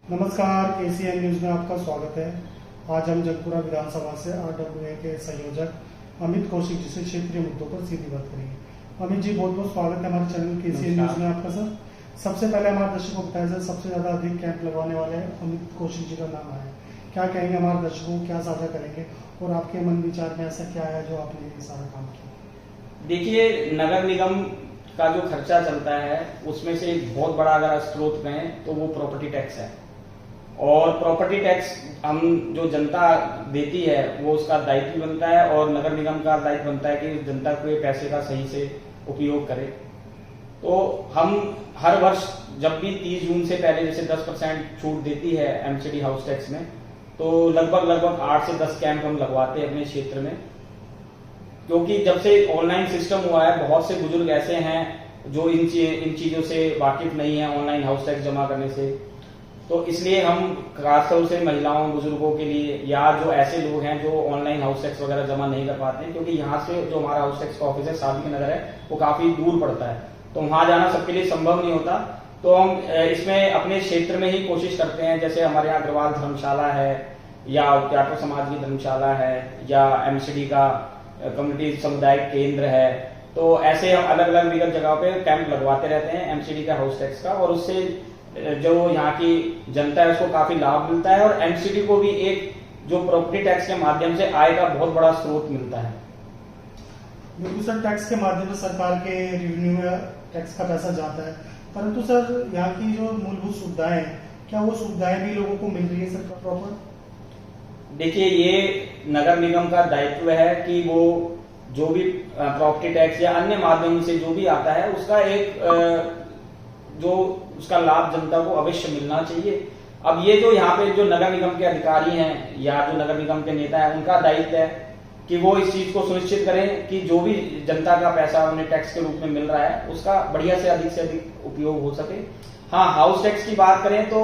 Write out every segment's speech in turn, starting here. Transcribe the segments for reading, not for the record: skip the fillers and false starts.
नमस्कार, KCN news में आपका स्वागत है। आज हम जगपुरा विधानसभा से आरडब्ल्यूए के संयोजक अमित कौशिक जी से क्षेत्रीय मुद्दों पर सीधी बात करेंगे। अमित जी, बहुत बहुत स्वागत है हमारे चैनल केसीएन न्यूज में आपका। सर, सबसे पहले हमारे दर्शकों को बताया, सर सबसे ज्यादा अधिक कैंप लगवाने वाले अमित कौशिक जी का नाम आया। क्या कहेंगे हमारे दर्शकों को, क्या साझा करेंगे और आपके मन विचार में ऐसा क्या है जो आपने ये सारा काम किया? देखिए, नगर निगम का जो खर्चा चलता है उसमें से एक बहुत बड़ा अगर स्रोत कहें तो वो प्रॉपर्टी टैक्स है। और प्रॉपर्टी टैक्स हम जो जनता देती है वो उसका दायित्व बनता है और नगर निगम का दायित्व बनता है कि जनता को ये पैसे का सही से उपयोग करे। तो हम हर वर्ष जब भी 30 जून से पहले जैसे 10% छूट देती है एमसीडी हाउस टैक्स में, तो लगभग 8 से 10 कैंप हम लगवाते हैं अपने क्षेत्र में। क्योंकि जब से ऑनलाइन सिस्टम हुआ है, बहुत से बुजुर्ग ऐसे हैं जो इन चीजों से वाकिफ नहीं है ऑनलाइन हाउस टैक्स जमा करने से। तो इसलिए हम खासतौर से महिलाओं बुजुर्गों के लिए या जो ऐसे लोग हैं जो ऑनलाइन हाउस टैक्स वगैरह जमा नहीं कर पाते हैं, क्योंकि यहाँ से जो हमारा हाउस टैक्स का ऑफिस है साबिक नगर है वो काफी दूर पड़ता है, तो वहां जाना सबके लिए संभव नहीं होता। तो हम इसमें अपने क्षेत्र में ही कोशिश करते हैं, जैसे हमारे यहाँ अग्रवाल धर्मशाला है या उत्याटो समाज की धर्मशाला है या एमसीडी का कम्युनिटी सामुदायिक केंद्र है। तो ऐसे हम अलग अलग विगत जगहों पे कैंप लगवाते रहते हैं एमसीडी का हाउस टैक्स का, और उससे जो यहाँ की जनता है उसको काफी लाभ मिलता है और एमसीडी को भी एक जो प्रॉपर्टी टैक्स के माध्यम से आय का बहुत बड़ा स्रोत मिलता है। बिल्कुल सर, टैक्स के माध्यम से सरकार के रेवेन्यू में टैक्स का पैसा जाता है, परंतु सर यहाँ की जो मूलभूत सुविधाएं हैं, क्या वो सुविधाएं भी लोगों को मिल रही है सर प्रॉपर? देखिए, ये नगर निगम का दायित्व है कि वो जो भी प्रॉपर्टी टैक्स या अन्य माध्यम से जो भी आता है उसका एक जो उसका लाभ जनता को अवश्य मिलना चाहिए। अब ये जो यहाँ पे जो नगर निगम के अधिकारी हैं या जो नगर निगम के नेता हैं, उनका दायित्व है कि वो इस चीज को सुनिश्चित करें कि जो भी जनता का पैसा उन्हें टैक्स के रूप में मिल रहा है उसका बढ़िया से अधिक उपयोग हो सके। हाँ, हाउस टैक्स की बात करें तो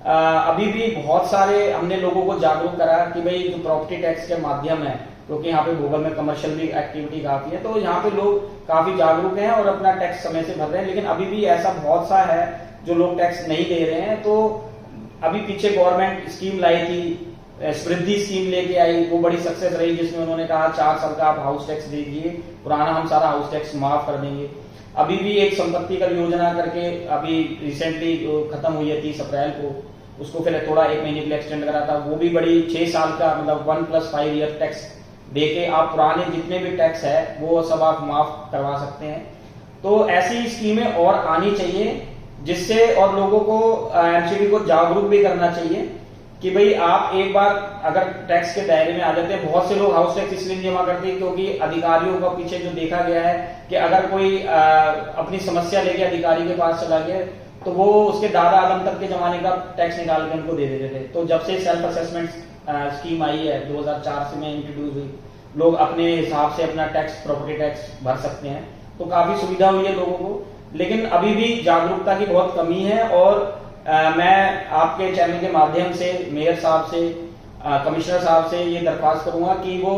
अभी भी बहुत सारे हमने लोगों को जागरूक करा कि भाई जो प्रॉपर्टी टैक्स के माध्यम है, क्योंकि यहाँ पे भोगल में कमर्शियल भी एक्टिविटी काफी है, तो यहाँ पे लोग काफी जागरूक हैं और अपना टैक्स समय से भर रहे हैं। लेकिन अभी भी ऐसा बहुत सा है जो लोग टैक्स नहीं दे रहे हैं। तो अभी पीछे गवर्नमेंट स्कीम लाई थी, समृद्धि स्कीम लेके आई, वो बड़ी सक्सेस रही, जिसमें उन्होंने कहा 4 साल का आप हाउस टैक्स दीजिए, पुराना हम सारा हाउस टैक्स माफ कर देंगे। अभी भी एक संपत्ति कर योजना करके अभी रिसेंटली खत्म हुई है 30 अप्रैल को, उसको फिर थोड़ा 1 महीने के लिए एक्सटेंड करा था। वो भी बड़ी 6 साल का मतलब 1+5 ईयर टैक्स देके आप पुराने जितने भी टैक्स है वो सब आप माफ करवा सकते हैं। तो ऐसी स्कीमें और आनी चाहिए, जिससे और लोगों को एमसीडी को जागरूक भी करना चाहिए कि भाई आप एक बार अगर टैक्स के दायरे में आ जाते हैं। बहुत से लोग हाउस टैक्स इसलिए जमा करते हैं क्योंकि अधिकारियों का पीछे जो देखा गया है कि अगर कोई अपनी समस्या लेके अधिकारी के पास चला गया तो वो उसके दादा आदम तक के जमाने का टैक्स निकाल के उनको दे देते थे। तो जब से सेल्फ असेसमेंट स्कीम आई है 2004 से में इंट्रोड्यूस हुई, लोग अपने हिसाब से अपना टैक्स प्रॉपर्टी टैक्स भर सकते हैं, तो काफी सुविधा हुई है लोगों को। लेकिन अभी भी जागरूकता की बहुत कमी है और मैं आपके चैनल के माध्यम से मेयर साहब से कमिश्नर साहब से ये दरख्वास्त करूंगा कि वो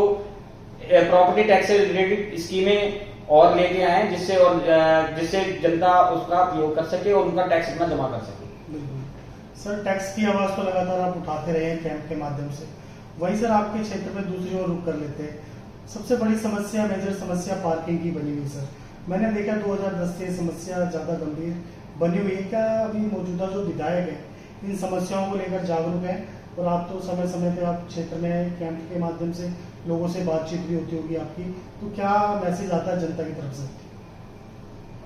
प्रॉपर्टी टैक्स से रिलेटेड स्कीमें और लेके आए, जिससे जनता उसका उपयोग कर सके और उनका टैक्स अपना जमा कर सके। सर, टैक्स की आवाज तो लगातार आप उठाते रहे हैं कैंप के माध्यम से, वही सर आपके क्षेत्र में दूसरी ओर रुख कर लेते हैं। सबसे बड़ी समस्या, मेजर समस्या पार्किंग की बनी हुई सर। मैंने देखा 2010 से समस्या ज्यादा गंभीर बनी हुई है। क्या अभी मौजूदा जो विधायक है इन समस्याओं को लेकर जागरूक है? और आप तो समय समय पे आप क्षेत्र में कैंप के माध्यम से लोगों से बातचीत भी होती होगी आपकी, तो क्या मैसेज आता है जनता की तरफ से?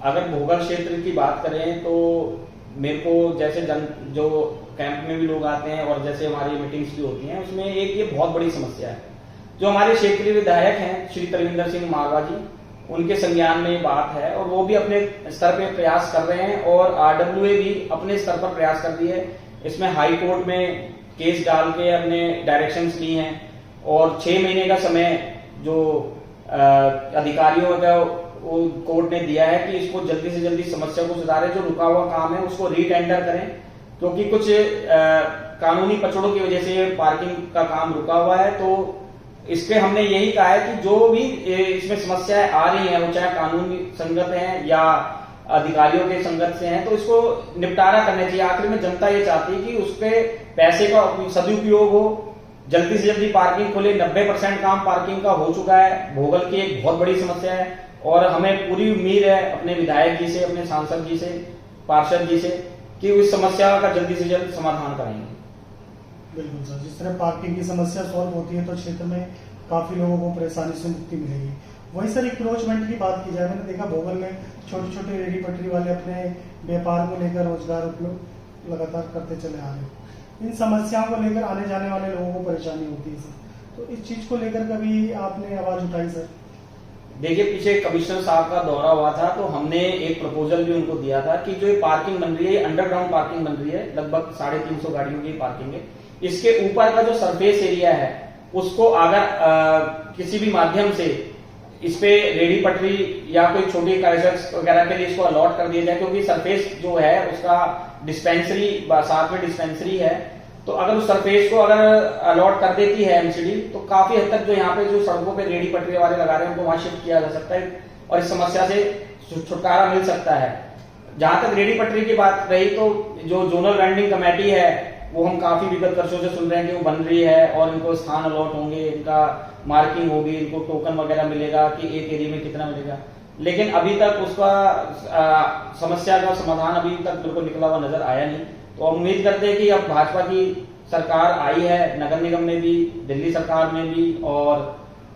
अगर भोगल क्षेत्र की बात करें तो मेरे को जैसे जो कैंप में भी लोग आते हैं और जैसे हमारी मीटिंग्स भी होती हैं, उसमें एक ये बहुत बड़ी समस्या है। जो हमारे क्षेत्रीय विधायक हैं श्री तरविंदर सिंह मारवा जी, उनके संज्ञान में ये बात है और वो भी अपने स्तर पे प्रयास कर रहे हैं और आरडब्ल्यूए भी अपने स्तर पर प्रयास कर रही है। इसमें हाई कोर्ट में केस डाल के अपने डायरेक्शंस ली हैं और 6 महीने का समय जो अधिकारियों का वो कोर्ट ने दिया है कि इसको जल्दी से जल्दी समस्या को सुधारें, जो रुका हुआ काम है उसको रीटेंडर करें, क्योंकि कुछ कानूनी पचड़ों की वजह से पार्किंग का काम रुका हुआ है। तो इस पे हमने यही कहा है कि जो भी इसमें समस्याएं आ रही हैं वो चाहे कानूनी संगत हैं या अधिकारियों के संगत से हैं, तो इसको निपटारा करना चाहिए। आखिर में जनता ये चाहती है कि उसके पैसे का सदुपयोग हो, जल्दी से जल्दी पार्किंग खोले। 90% काम पार्किंग का हो चुका है, भोगल की एक बहुत बड़ी समस्या है, और हमें पूरी उम्मीद है अपने विधायक जी से, अपने सांसद जी से, पार्षद जी से, कि इस समस्या का जल्दी से जल्द समाधान करेंगे। बिल्कुल सर, जिस तरह पार्किंग की समस्या सॉल्व होती है तो क्षेत्र में काफी लोगों को परेशानी से मुक्ति मिलेगी। वही सर इंक्रोचमेंट की बात की जाए, मैंने देखा भोगल में छोटे छोटे रेडी पटरी वाले अपने व्यापार को लेकर रोजगार उपलब्ध लगातार करते चले आ रहे हैं। इन समस्याओं को लेकर आने जाने वाले लोगों को परेशानी होती है सर, तो इस चीज को लेकर कभी आपने आवाज उठाई सर? देखिए, पीछे कमिश्नर साहब का दौरा हुआ था, तो हमने एक प्रपोजल भी उनको दिया था कि जो ये पार्किंग बन रही है, अंडरग्राउंड पार्किंग बन रही है, लगभग 350 गाड़ियों की पार्किंग है। इसके ऊपर का जो सरफेस एरिया है उसको अगर किसी भी माध्यम से इस पे रेडी पटरी या कोई छोटी कैशर्स वगैरह के लिए इसको अलॉट कर दिया जाए, क्योंकि सरफेस जो है उसका डिस्पेंसरी, साथ में डिस्पेंसरी है, तो अगर उस सरफेस को अगर अलॉट कर देती है एमसीडी, तो काफी हद तक जो यहाँ पे जो सड़कों पे रेडी पटरी वाले लगा रहे हैं उनको वहां शिफ्ट किया जा सकता है और इस समस्या से छुटकारा मिल सकता है। जहां तक रेडी पटरी की बात रही, तो जो जोनल वेंडिंग कमेटी है वो हम काफी विगत वर्षों से सुन रहे हैं कि वो बन रही है और इनको स्थान अलॉट होंगे, इनका मार्किंग होगी, इनको टोकन वगैरह मिलेगा कि एक एरिया में कितना मिलेगा, लेकिन अभी तक उसका समस्या का समाधान अभी तक बिल्कुल निकला हुआ नजर आया नहीं। तो हम उम्मीद करते हैं कि अब भाजपा की सरकार आई है, नगर निगम में भी, दिल्ली सरकार में भी और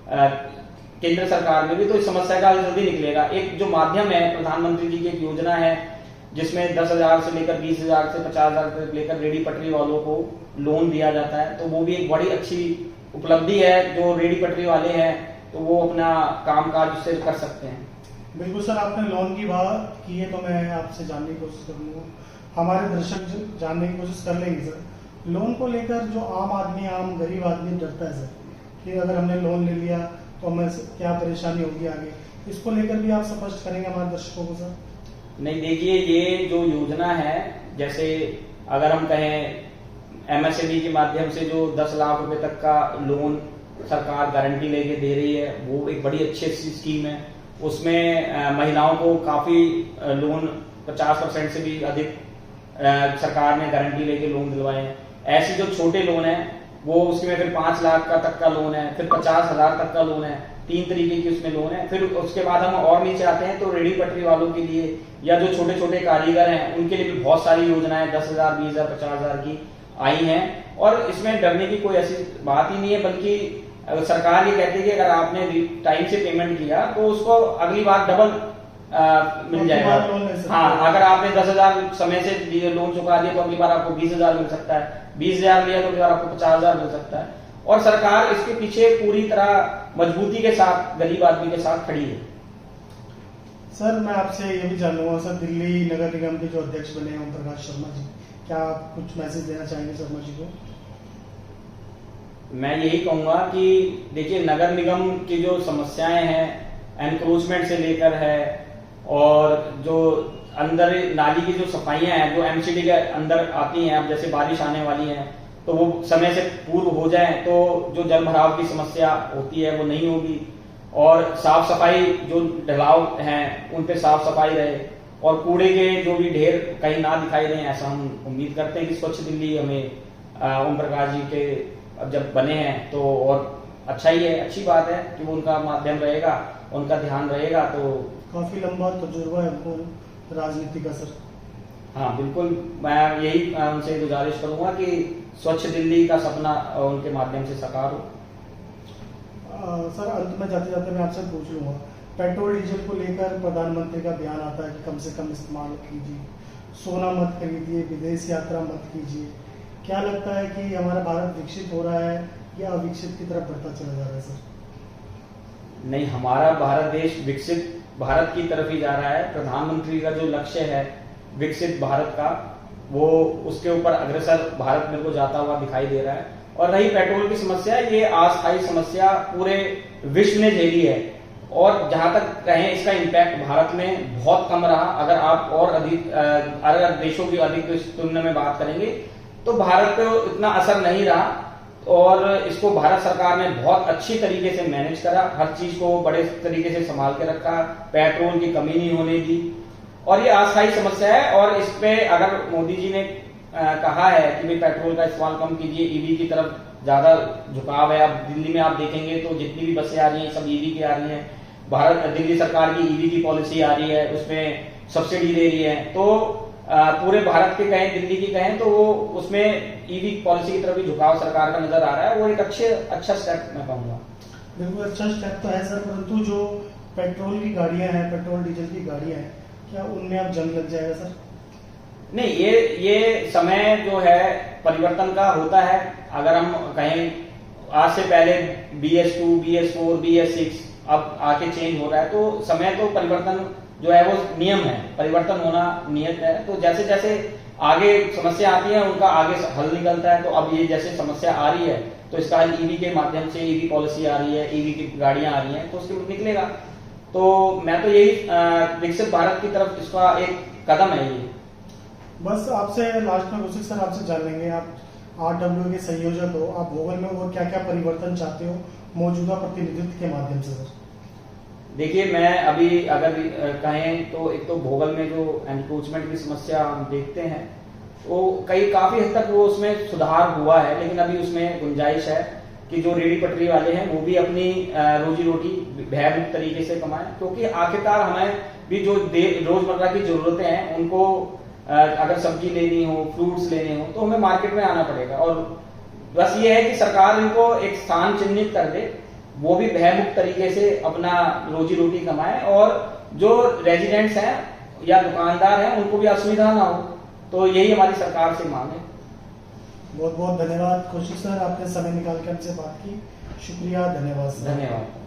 केंद्र सरकार में भी, तो इस समस्या का हल जल्दी निकलेगा। एक जो माध्यम है, प्रधानमंत्री जी की एक योजना है जिसमें 10,000 से लेकर 20,000 से 50,000 तक लेकर रेडी पटरी वालों को लोन दिया जाता है, तो वो भी एक बड़ी अच्छी उपलब्धि है। जो रेडी पटरी वाले हैं तो वो अपना कामकाज उससे कर सकते हैं। बिल्कुल सर, आपने लोन की बात की है तो मैं आपसे जानने की कोशिश करूंगा, हमारे दर्शक जानने की कोशिश कर लेंगे सर। लोन को लेकर जो आम गरीब आदमी डरता है सर कि अगर हमने लोन ले लिया तो हमें क्या परेशानी होगी आगे, इसको लेकर भी आप स्पष्ट करेंगे हमारे दर्शकों को सर? नहीं, देखिए, ये जो योजना है, जैसे अगर हम कहें एमएसएमई के माध्यम से जो 10 लाख रुपए तक का लोन सरकार गारंटी लेके दे रही है, वो एक बड़ी अच्छी स्कीम है। उसमें महिलाओं को काफी लोन 50% से भी अधिक सरकार ने गारंटी लेके लोन दिलवाए हैं। ऐसे जो छोटे लोन है वो उसमें फिर 5 लाख का तक का लोन है, फिर 50,000 तक का लोन है, 3 तरीके की उसमें लोन है। फिर उसके बाद हम और नीचे आते हैं तो रेडी पटरी वालों के लिए या जो छोटे छोटे कारीगर हैं उनके लिए भी बहुत सारी योजनाएं 10,000, 20,000, 50,000 की आई हैं, और इसमें डरने की कोई ऐसी बात ही नहीं है। बल्कि सरकार ये कहती है कि अगर आपने टाइम से पेमेंट किया तो उसको अगली बार डबल मिल जाएगा। हाँ, अगर आपने 10,000 समय से लोन चुका दिया तो अगली बार आपको 20,000 मिल सकता है, 20,000 लिया तो अगली बार आपको 50,000 मिल सकता है। और सरकार इसके पीछे पूरी तरह मजबूती के साथ गरीब आदमी के साथ खड़ी है। सर, मैं आपसे ये भी जानूंगा सर, दिल्ली नगर निगम के जो अध्यक्ष बने हैं ओम प्रकाश शर्मा जी, क्या आप कुछ मैसेज देना चाहेंगे शर्मा जी को? मैं यही कहूंगा कि देखिए, नगर निगम की जो समस्याएं हैं, एनक्रोचमेंट से लेकर है, और जो अंदर नाली की जो सफाइयां हैं जो एमसीडी के अंदर आती हैं, अब जैसे बारिश आने वाली है तो वो समय से पूर्व हो जाए तो जो जल भराव की समस्या होती है वो नहीं होगी, और साफ सफाई जो ढलाव हैं उन पे साफ सफाई रहे, और कूड़े के जो भी ढेर कहीं ना दिखाई दें, ऐसा हम उम्मीद करते हैं कि स्वच्छ दिल्ली हमें ओम प्रकाश जी के अब जब बने हैं तो और अच्छा ही है, अच्छी बात है कि वो उनका माध्यम रहेगा, उनका ध्यान रहेगा। तो काफी लंबा तजुर्बा है उनको राजनीति का सर। हाँ बिल्कुल, मैं यही उनसे गुजारिश करूंगा कि स्वच्छ दिल्ली का सपना उनके माध्यम से साकार हो। सर, अंत में जाते जाते मैं आपसे पूछ लूंगा, पेट्रोल डीजल को लेकर प्रधानमंत्री का बयान आता है कि कम से कम इस्तेमाल कीजिए, सोना मत खरीदिए, विदेश यात्रा मत कीजिए, क्या लगता है कि हमारा भारत विकसित हो रहा है या अविकसित की तरफ बढ़ता चला जा रहा है सर? नहीं, हमारा भारत देश विकसित भारत की तरफ ही जा रहा है। प्रधानमंत्री का जो लक्ष्य है विकसित भारत का, वो उसके ऊपर अग्रसर भारत मेरे को जाता हुआ दिखाई दे रहा है। और रही पेट्रोल की समस्या, ये अस्थायी समस्या पूरे विश्व ने झेली है, और जहां तक कहें इसका इम्पैक्ट भारत में बहुत कम रहा। अगर आप और अधिक अगर देशों की अधिक तुलना में बात करेंगे तो भारत पे इतना असर नहीं रहा, और इसको भारत सरकार ने बहुत अच्छी तरीके से मैनेज करा, हर चीज को बड़े तरीके से संभाल के रखा, पेट्रोल की कमी नहीं होने दी। और ये अस्थायी समस्या है। और इस पे अगर मोदी जी ने कहा है कि भाई पेट्रोल का इस्तेमाल कम कीजिए, ईवी की तरफ ज्यादा झुकाव है। अब दिल्ली में आप देखेंगे तो जितनी भी बसें आ रही हैं सब ईवी की आ रही हैं। दिल्ली सरकार की ईवी की पॉलिसी आ रही है, उसमें सब्सिडी दे रही है। तो पूरे भारत के कहें, दिल्ली की कहें, तो वो उसमें ईवी पॉलिसी की तरफ भी झुकाव सरकार का नजर आ रहा है। वो एक अच्छा स्टेप मैं कहूंगा। बिल्कुल अच्छा स्टेप तो है सर, परंतु जो पेट्रोल की गाड़ियां हैं, पेट्रोल डीजल की गाड़ियां हैं, क्या उनमें अब जंग लग जाएगा सर? नहीं, ये समय जो है परिवर्तन का होता है। अगर हम कहें आज से पहले BS2, BS4, BS6 अब आके चेंज हो रहा है, तो समय तो परिवर्तन जो है वो नियम है, परिवर्तन होना नियत है। तो जैसे जैसे आगे समस्या आती है उनका आगे हल निकलता है। तो अब ये जैसे समस्या आ रही है तो इसका हल ईवी के माध्यम से, ईवी पॉलिसी आ रही है, ईवी की गाड़ियां आ रही हैं, तो उसके निकलेगा। तो मैं तो यही विकसित भारत की तरफ इसका एक कदम है ये। बस आपसे लास्ट में कौशिक सर आपसे जान लेंगे, आप RWA के संयोजक हो, आप भोगल में और क्या क्या परिवर्तन चाहते हो मौजूदा प्रतिनिधित्व के माध्यम से सर? देखिए, मैं अभी अगर कहें तो एक तो भोगल में जो एनक्रोचमेंट की समस्या हम देखते हैं वो काफी हद तक वो उसमें सुधार हुआ है, लेकिन अभी उसमें गुंजाइश है कि जो रेडी पटरी वाले हैं वो भी अपनी रोजी रोटी भयमुक्त तरीके से कमाएं। क्योंकि आखिरकार हमें भी जो रोजमर्रा की जरूरतें हैं उनको अगर सब्जी लेनी हो, फ्रूट्स लेने हो, तो हमें मार्केट में आना पड़ेगा। और बस ये है कि सरकार इनको एक स्थान चिन्हित कर दे, वो भी भयमुक्त तरीके से अपना रोजी रोटी कमाए, और जो रेजिडेंट्स हैं या दुकानदार हैं उनको भी असुविधा ना हो। तो यही हमारी सरकार से मांग है। बहुत बहुत धन्यवाद कौशिक सर, आपने समय निकाल के हमसे बात की। शुक्रिया, धन्यवाद सर। धन्यवाद।